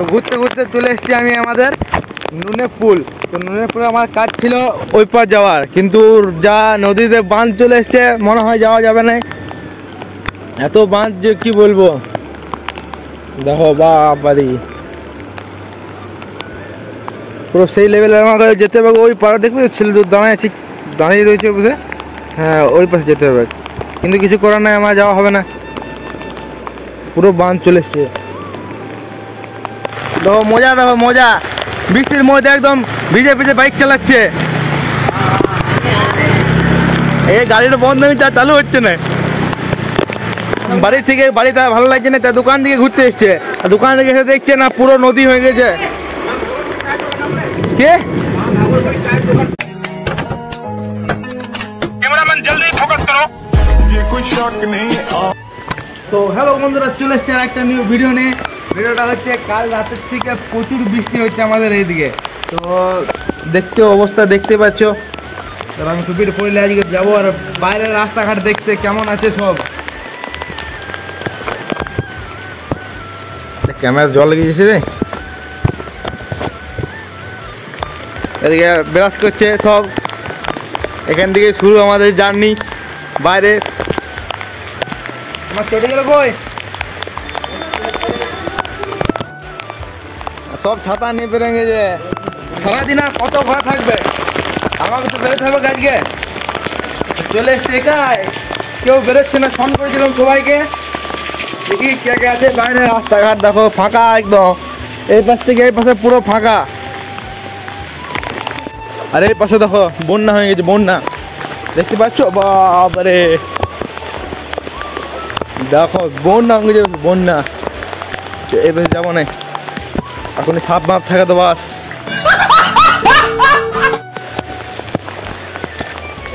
তো ঘুরতে ঘুরতে চলে এসেছি আমি আমাদের নুনে পুল। তো নুনে পুলে আমার কাজ ছিল ওই পার যাওয়ার, কিন্তু যা নদীতে বাঁধ চলে এসছে মনে হয় যাওয়া যাবে না। এত বাঁধ যে কি বলবো, দেখো বাবারি পুরো সেই লেভেলে আমাকে যেতে হবে। ওই পাড়া দেখবে ছেলে দাঁড়িয়ে রয়েছে বুঝে, হ্যাঁ ওই পাশে যেতে হবে, কিন্তু কিছু করার নাই, আমার যাওয়া হবে না, পুরো বাঁধ চলে এসছে। দেখো মজা, দেখো মজা, বৃষ্টির মধ্যে একদম ভিজে ভিজে বাইক চালাচ্ছে। এই গাড়িটা বন্ধ হয়ে চালু হচ্ছে না। বাড়ির থেকে বাড়িটা ভালো লাগছে না, তাই দোকান থেকে ঘুরতে এসছে। আর দোকান থেকে এসে দেখছে না পুরো নদী হয়ে গেছে। কে ক্যামেরাম্যান জলদি ফোকাস করো, ये कोई शक नहीं। তো হ্যালো বন্ধুরা, চলে এসছে একটা নিউ ভিডিও নিয়ে। ভিডিওটা হচ্ছে কাল রাতের থেকে প্রচুর বৃষ্টি হচ্ছে আমাদের এইদিকে। তো দেখতে অবস্থা দেখতে পাচ্ছ। তো আমি টুপির পরলে আজকে যাবো আর বাইরের রাস্তাঘাট দেখতে কেমন আছে সব। ক্যামেরা জল লেগে গেছে রে, এদিকে ব্রাশ করছে সব। এখান থেকে শুরু আমাদের জার্নি বাইরে। আমার চটে গেল কই, সব ছাতা নিয়ে বেরোঙ্গে যে সারাদিন আর কত ঘোরা থাকবে, আমাকে তো বেরোতে হবে আজকে। চলে এসছে একাই, কেউ বেরোচ্ছে না। ফোন করেছিলাম সবাইকে, দেখি কে কে আছে বাইরে। রাস্তাঘাট দেখো ফাঁকা একদম, এই পাশ থেকে এই পাশে পুরো ফাঁকা। আর এই পাশে দেখো বন্যা হয়ে গেছে, বন্যা দেখতে পাচ্ছ বাবারে, দেখো বন্যা হয়ে গেছে, বন্যা। এই পাশে যাবো না, এখন সাপ মাপ থাকে তো বাস।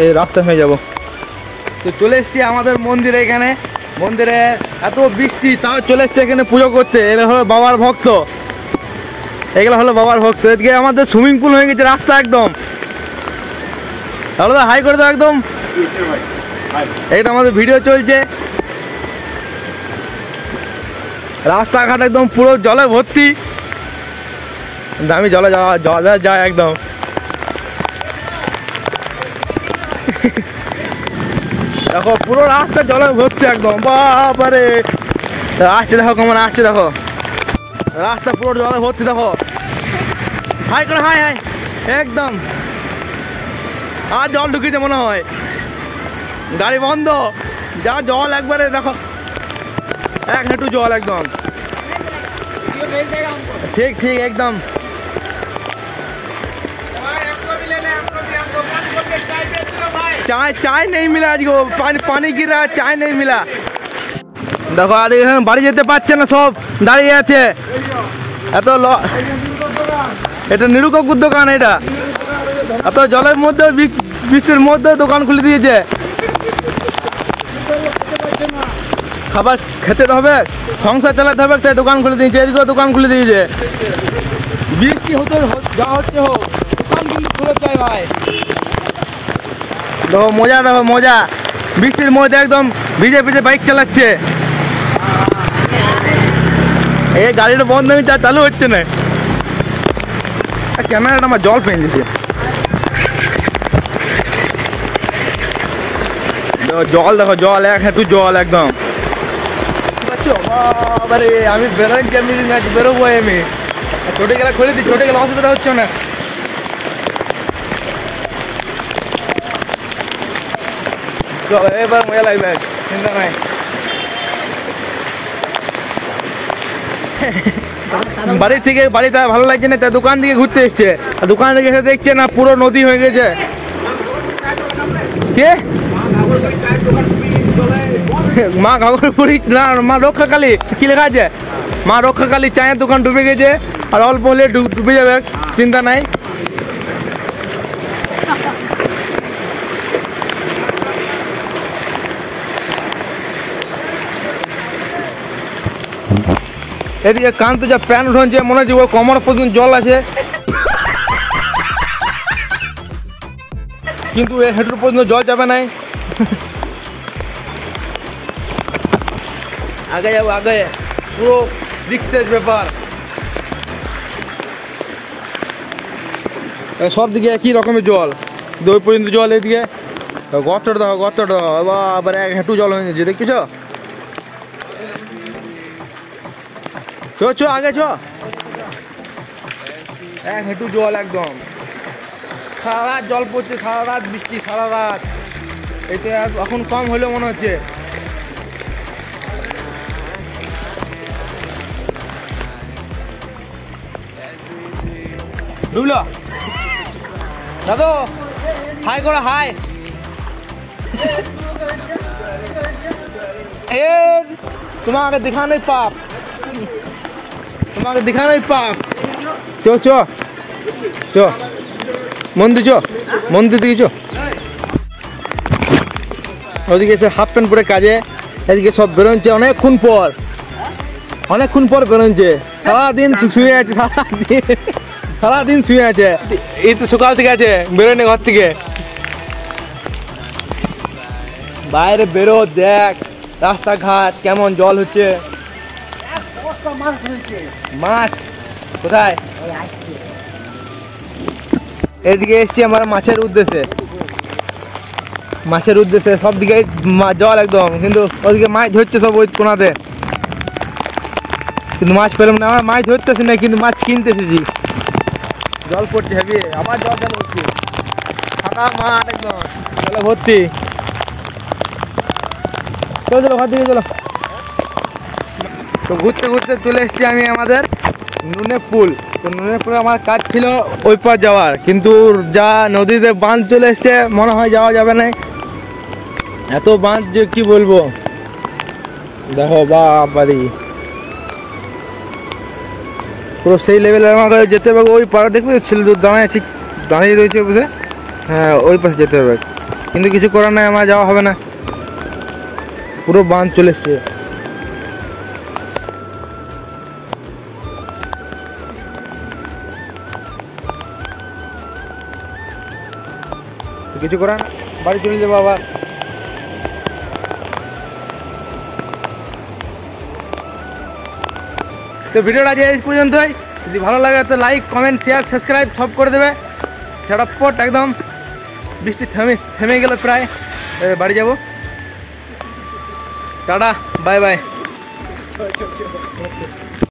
এই রাস্তা হয়ে যাব। তো চলে এসছি আমাদের মন্দিরে। এখানে মন্দিরে এত বৃষ্টি, তাও চলে এসছে এখানে পুজো করতে। এরা হলো বাবার ভক্ত, এগুলো হলো বাবার ভক্ত। এদিকে আমাদের সুইমিং পুল হয়ে গেছে রাস্তা একদম। তাহলে হাই করে দাও একদম, এইটা আমাদের ভিডিও চলছে। রাস্তাঘাট একদম পুরো জলে ভর্তি, আমি জলে যাওয়া যায় একদম। দেখো পুরো রাস্তা জলে ভর্তি একদম, বাবারে আসছে দেখো কেমন আসছে, দেখো রাস্তা পুরো জলে ভর্তি। দেখো হাই করে, হাই হাই একদম। আর জল ঢুকেছে মনে হয়, গাড়ি বন্ধ, যা জল একবারে দেখো, এক হাঁটু জল একদম। ঠিক ঠিক একদম। चाय नहीं मिला आज को, पानी गिर रहा है, चाय नहीं मिला। देखो आदि বাড়ি যেতে পারছে না, সব দাঁড়িয়ে আছে। এত এটা নিরুকাকুর দোকান, এটা এত জলের মধ্যে বৃষ্টির মধ্যে দোকান খুলে দিয়েছে। খাবার খেতে হবে, সংসার চালাতে হবে, তাই দোকান খুলে দিয়েছে। এদিকেও দোকান খুলে দিয়েছে। বৃষ্টি হতে যা হচ্ছে হোক, দোকান কিন্তু খুলে চাই ভাই। দেখো মজা, দেখো মজা, বৃষ্টির মধ্যে একদম ভিজে ভিজে বাইক চালাচ্ছে। এই গাড়িটা বন্ধ হয়ে চালু হচ্ছে না। ক্যামেরাটা আমার জল পেয়ে দিয়েছে। জল দেখো, জল এক হাঁটু জল একদম। বাবারে আমি বেরোবো, আমি ছোটে গেলে খুলে দিই, ছোটে গেলে অসুবিধা হচ্ছে না। চলো এবার মজা লাগবে, চিন্তা নাই। বাড়ির থেকে বাড়িটা ভালো লাগছে না, তাই দোকান থেকে ঘুরতে এসছে। আর দোকান থেকে এসে দেখছে না পুরো নদী হয়ে গেছে। কে মা ঘাগরপুরি না, মা রক্ষাকালী, কি লেখা আছে? মা রক্ষাকালী চায়ের দোকান ডুবে গেছে। আর অল্প হলে ডুবে যাবে, চিন্তা নাই। এদিকে কানতে যা প্যান্ট উঠছে, মনে হচ্ছে ও কোমর পর্যন্ত জল আছে, কিন্তু এ হেঁটুর পর্যন্ত জল যাবে নাই। আগে যাবো, আগে পুরো রিক্সের ব্যাপার। সব দিকে একই রকমের জল, ওই পর্যন্ত জল। এদিকে গর্তটা দেখো, গর্তটা দেখো, আবার এক হাঁটু জল হয়ে গেছে, দেখেছ? চ আগে চ, এক হাঁটু জল একদম। সারা রাত জল পড়ছে, সারা রাত বৃষ্টি, সারা রাত। এটা এখন কম হলেও মনে হচ্ছে। ডুবলো দাদু, হাই করো, হাই। তোমাকে दिखाना पाप, তোমাকে दिखाना पाप। চো চো চো মন্দির, চো মন্দির দিকে চো। ওদিকে এসে হাফ প্যান্ট পরে কাজে, এদিকে সব বেরোচ্ছে অনেকক্ষণ পর বেরোচ্ছে। সারাদিন শুয়ে আছে, সারাদিন শুয়ে আছে। এই তো সকাল থেকে আছে, বেরোয়নি ঘর থেকে। বাইরে বেরো, দেখ রাস্তাঘাট কেমন জল হচ্ছে। মাছ কোথায়? এদিকে এসছি আমরা মাছের উদ্দেশ্যে। সব দিকে জল একদম, কিন্তু ওদিকে মাছ ধরছে সব ওই কোনাতে, কিন্তু মাছ পেলাম না। আমরা মাছ ধরতেছি না, কিন্তু মাছ কিনতে এসেছি। জল পড়ছে হেবি, আবার জল হচ্ছে, ফাঁকা মাঠ একদম জলে ভর্তি। চলো ঘর দিকে চলো। তো ঘুরতে ঘুরতে চলে এসেছি আমি আমাদের নুনে পুল। তো নুনে পুলে আমার কাজ ছিল ওই পার যাওয়ার, কিন্তু যা নদীতে বাঁধ চলে এসছে, মনে হয় যাওয়া যাবে না। এত বাঁধ যে কি বলবো, দেখো বাড়ি পুরো সেই লেভেলে আমাকে যেতে হবে। ওই পাড়া দেখবে ছেলে দাঁড়িয়ে রয়েছে বুঝে, হ্যাঁ ওই পাশে যেতে হবে, কিন্তু কিছু করার নাই, আমার যাওয়া হবে না, পুরো বাঁধ চলে এসছে। কিছু করার না, বাড়ি চলে যাবো আবার। তো ভিডিওটা আজ এই পর্যন্তই। যদি ভালো লাগে তো লাইক, কমেন্ট, শেয়ার, সাবস্ক্রাইব সব করে দেবে। ঝটপট একদম। বৃষ্টি থেমে গেল প্রায়, বাড়ি যাব। Tata, bye bye.